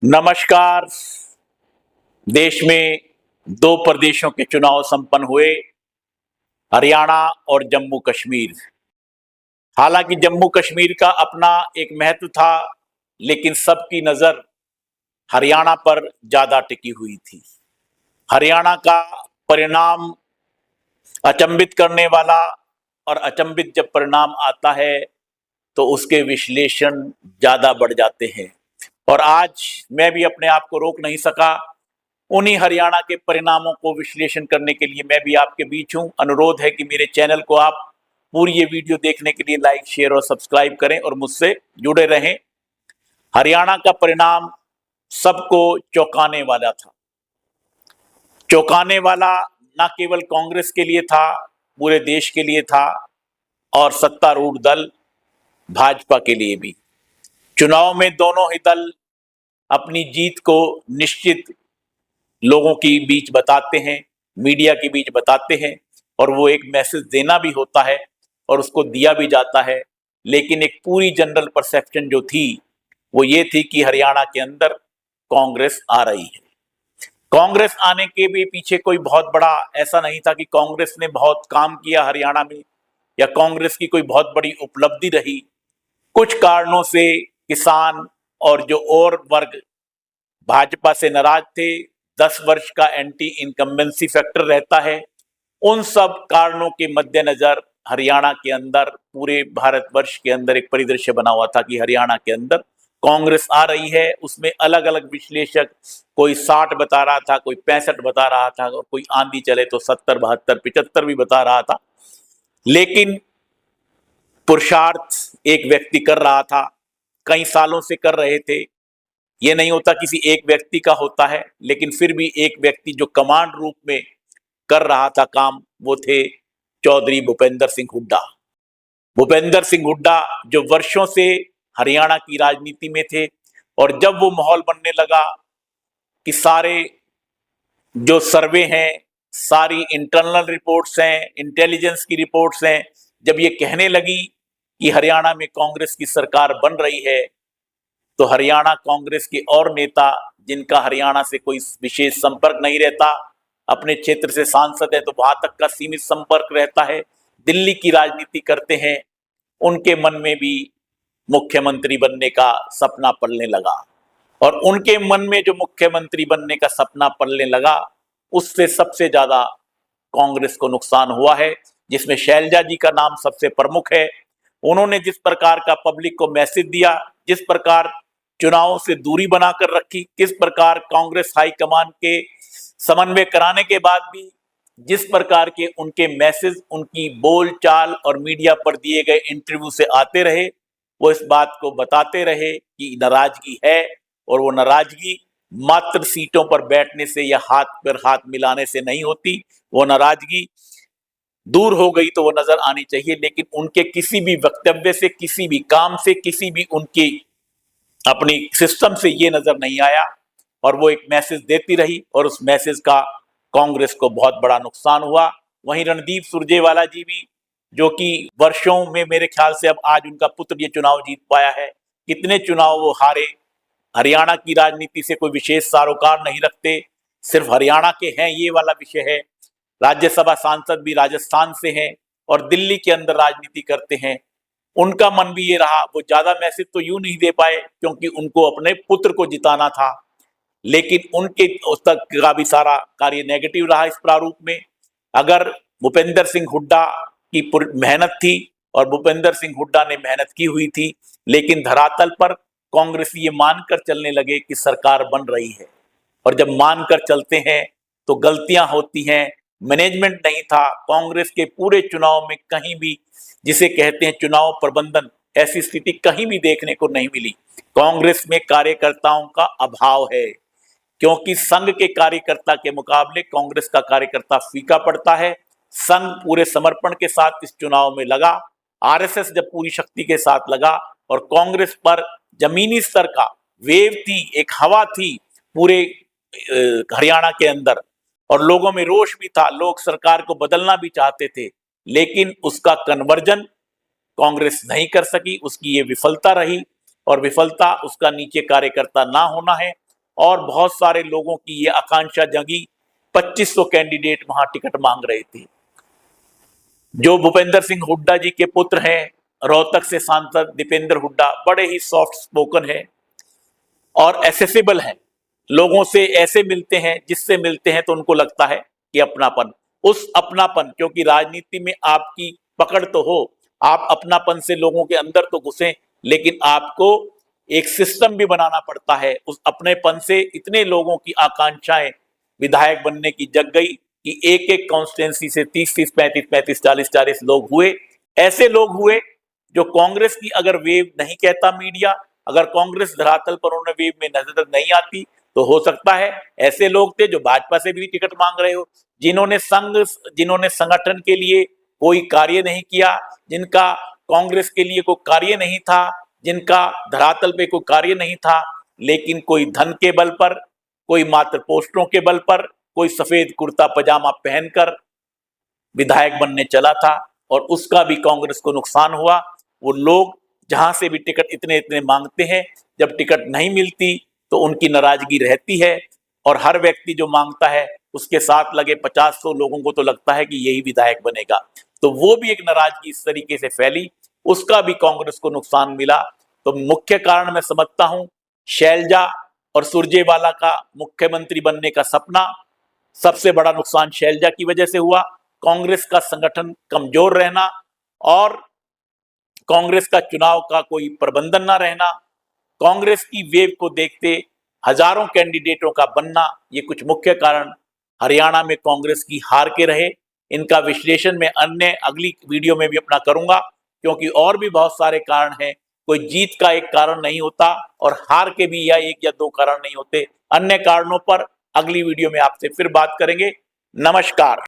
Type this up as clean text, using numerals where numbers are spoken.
नमस्कार। देश में दो प्रदेशों के चुनाव संपन्न हुए, हरियाणा और जम्मू कश्मीर। हालांकि जम्मू कश्मीर का अपना एक महत्व था, लेकिन सबकी नजर हरियाणा पर ज्यादा टिकी हुई थी। हरियाणा का परिणाम अचंभित करने वाला, और अचंभित जब परिणाम आता है तो उसके विश्लेषण ज्यादा बढ़ जाते हैं। और आज मैं भी अपने आप को रोक नहीं सका, उन्हीं हरियाणा के परिणामों को विश्लेषण करने के लिए मैं भी आपके बीच हूं। अनुरोध है कि मेरे चैनल को आप पूरी ये वीडियो देखने के लिए लाइक, शेयर और सब्सक्राइब करें और मुझसे जुड़े रहें। हरियाणा का परिणाम सबको चौंकाने वाला था। चौंकाने वाला न केवल कांग्रेस के लिए था, पूरे देश के लिए था और सत्तारूढ़ दल भाजपा के लिए भी। चुनाव में दोनों ही दल अपनी जीत को निश्चित लोगों के बीच बताते हैं, मीडिया के बीच बताते हैं, और वो एक मैसेज देना भी होता है और उसको दिया भी जाता है। लेकिन एक पूरी जनरल परसेप्शन जो थी वो ये थी कि हरियाणा के अंदर कांग्रेस आ रही है। कांग्रेस आने के भी पीछे कोई बहुत बड़ा ऐसा नहीं था कि कांग्रेस ने बहुत काम किया हरियाणा में या कांग्रेस की कोई बहुत बड़ी उपलब्धि रही। कुछ कारणों से किसान और जो और वर्ग भाजपा से नाराज थे, 10 वर्ष का एंटी इनकम्बेंसी फैक्टर रहता है, उन सब कारणों के मद्देनजर हरियाणा के अंदर, पूरे भारतवर्ष के अंदर एक परिदृश्य बना हुआ था कि हरियाणा के अंदर कांग्रेस आ रही है। उसमें अलग अलग विश्लेषक, कोई 60 बता रहा था, कोई 65 बता रहा था, और कोई आंधी चले तो 70, 72, 75 भी बता रहा था। लेकिन पुरुषार्थ एक व्यक्ति कर रहा था, कई सालों से कर रहे थे। ये नहीं होता किसी एक व्यक्ति का होता है, लेकिन फिर भी एक व्यक्ति जो कमांड रूप में कर रहा था काम, वो थे चौधरी भूपेंद्र सिंह हुड्डा। भूपेंद्र सिंह हुड्डा जो वर्षों से हरियाणा की राजनीति में थे, और जब वो माहौल बनने लगा कि सारे जो सर्वे हैं, सारी इंटरनल रिपोर्ट्स हैं, इंटेलिजेंस की रिपोर्ट्स हैं, जब ये कहने लगी कि हरियाणा में कांग्रेस की सरकार बन रही है, तो हरियाणा कांग्रेस के और नेता, जिनका हरियाणा से कोई विशेष संपर्क नहीं रहता, अपने क्षेत्र से सांसद है तो वहां तक का सीमित संपर्क रहता है, दिल्ली की राजनीति करते हैं, उनके मन में भी मुख्यमंत्री बनने का सपना पलने लगा। और उनके मन में जो मुख्यमंत्री बनने का सपना पलने लगा, उससे सबसे ज्यादा कांग्रेस को नुकसान हुआ है, जिसमें शैलजा जी का नाम सबसे प्रमुख है। उन्होंने जिस प्रकार का पब्लिक को मैसेज दिया, जिस प्रकार चुनावों से दूरी बनाकर रखी, किस प्रकार कांग्रेस हाईकमान के समन्वय कराने के बाद भी जिस प्रकार के उनके मैसेज, उनकी बोलचाल और मीडिया पर दिए गए इंटरव्यू से आते रहे, वो इस बात को बताते रहे कि नाराजगी है, और वो नाराजगी मात्र सीटों पर बैठने से या हाथ पर हाथ मिलाने से नहीं होती। वो नाराजगी दूर हो गई तो वो नजर आनी चाहिए, लेकिन उनके किसी भी वक्तव्य से, किसी भी काम से, किसी भी उनकी अपनी सिस्टम से ये नजर नहीं आया, और वो एक मैसेज देती रही, और उस मैसेज का कांग्रेस को बहुत बड़ा नुकसान हुआ। वहीं रणदीप सुरजेवाला जी भी, जो कि वर्षों में, मेरे ख्याल से अब आज उनका पुत्र ये चुनाव जीत पाया है, कितने चुनाव वो हारे, हरियाणा की राजनीति से कोई विशेष सरोकार नहीं रखते, सिर्फ हरियाणा के हैं ये वाला विषय है। राज्यसभा सांसद भी राजस्थान से हैं और दिल्ली के अंदर राजनीति करते हैं। उनका मन भी ये रहा, वो ज्यादा मैसेज तो यूं नहीं दे पाए क्योंकि उनको अपने पुत्र को जिताना था, लेकिन उनके उस तक का भी सारा कार्य नेगेटिव रहा इस प्रारूप में। अगर भूपेंद्र सिंह हुड्डा की मेहनत थी, और भूपेंद्र सिंह हुड्डा ने मेहनत की हुई थी, लेकिन धरातल पर कांग्रेस ये मानकर चलने लगे कि सरकार बन रही है, और जब मानकर चलते हैं तो गलतियां होती हैं। मैनेजमेंट नहीं था कांग्रेस के पूरे चुनाव में, कहीं भी जिसे कहते हैं चुनाव प्रबंधन, ऐसी स्थिति कहीं भी देखने को नहीं मिली। कांग्रेस में कार्यकर्ताओं का अभाव है, क्योंकि संघ के कार्यकर्ता के मुकाबले कांग्रेस का कार्यकर्ता फीका पड़ता है। संघ पूरे समर्पण के साथ इस चुनाव में लगा, आरएसएस जब पूरी शक्ति के साथ लगा, और कांग्रेस पर जमीनी स्तर का वेव थी, एक हवा थी पूरे हरियाणा के अंदर, और लोगों में रोष भी था, लोग सरकार को बदलना भी चाहते थे, लेकिन उसका कन्वर्जन कांग्रेस नहीं कर सकी, उसकी ये विफलता रही। और विफलता उसका नीचे कार्यकर्ता ना होना है, और बहुत सारे लोगों की ये आकांक्षा जगी। 2500 कैंडिडेट वहां टिकट मांग रहे थे। जो भूपेंद्र सिंह हुड्डा जी के पुत्र हैं, रोहतक से सांसद दीपेंद्र हुड्डा, बड़े ही सॉफ्ट स्पोकन है और एसेसिबल हैं, लोगों से ऐसे मिलते हैं, जिससे मिलते हैं तो उनको लगता है कि अपनापन, उस अपनापन, क्योंकि राजनीति में आपकी पकड़ तो हो, आप अपनापन से लोगों के अंदर तो घुसे, लेकिन आपको एक सिस्टम भी बनाना पड़ता है। उस अपनेपन से इतने लोगों की आकांक्षाएं विधायक बनने की जग गई कि एक एक कॉन्स्टिट्यूंसी से 30-30, 35-35, 40-40 लोग हुए। ऐसे लोग हुए जो कांग्रेस की अगर वेव नहीं कहता मीडिया, अगर कांग्रेस धरातल पर उन्हें वेव में नजर नहीं आती, तो हो सकता है ऐसे लोग थे जो भाजपा से भी टिकट मांग रहे हो, जिन्होंने संगठन के लिए कोई कार्य नहीं किया, जिनका कांग्रेस के लिए कोई कार्य नहीं था, जिनका धरातल पे कोई कार्य नहीं था, लेकिन कोई धन के बल पर, कोई मात्र पोस्टरों के बल पर, कोई सफेद कुर्ता पजामा पहनकर विधायक बनने चला था और उसका भी कांग्रेस को नुकसान हुआ। वो लोग जहां से भी टिकट इतने इतने मांगते हैं, जब टिकट नहीं मिलती तो उनकी नाराजगी रहती है और हर व्यक्ति जो मांगता है उसके साथ लगे 50-100 लोगों को तो लगता है कि यही विधायक बनेगा, तो वो भी एक नाराजगी इस तरीके से फैली, उसका भी कांग्रेस को नुकसान मिला। तो मुख्य कारण मैं समझता हूं शैलजा और सुरजेवाला का मुख्यमंत्री बनने का सपना, सबसे बड़ा नुकसान शैलजा की वजह से हुआ। कांग्रेस का संगठन कमजोर रहना और कांग्रेस का चुनाव का कोई प्रबंधन ना रहना, कांग्रेस की वेव को देखते हजारों कैंडिडेटों का बनना, ये कुछ मुख्य कारण हरियाणा में कांग्रेस की हार के रहे। इनका विश्लेषण मैं अन्य अगली वीडियो में भी अपना करूंगा, क्योंकि और भी बहुत सारे कारण हैं। कोई जीत का एक कारण नहीं होता और हार के भी या एक या दो कारण नहीं होते। अन्य कारणों पर अगली वीडियो में आपसे फिर बात करेंगे। नमस्कार।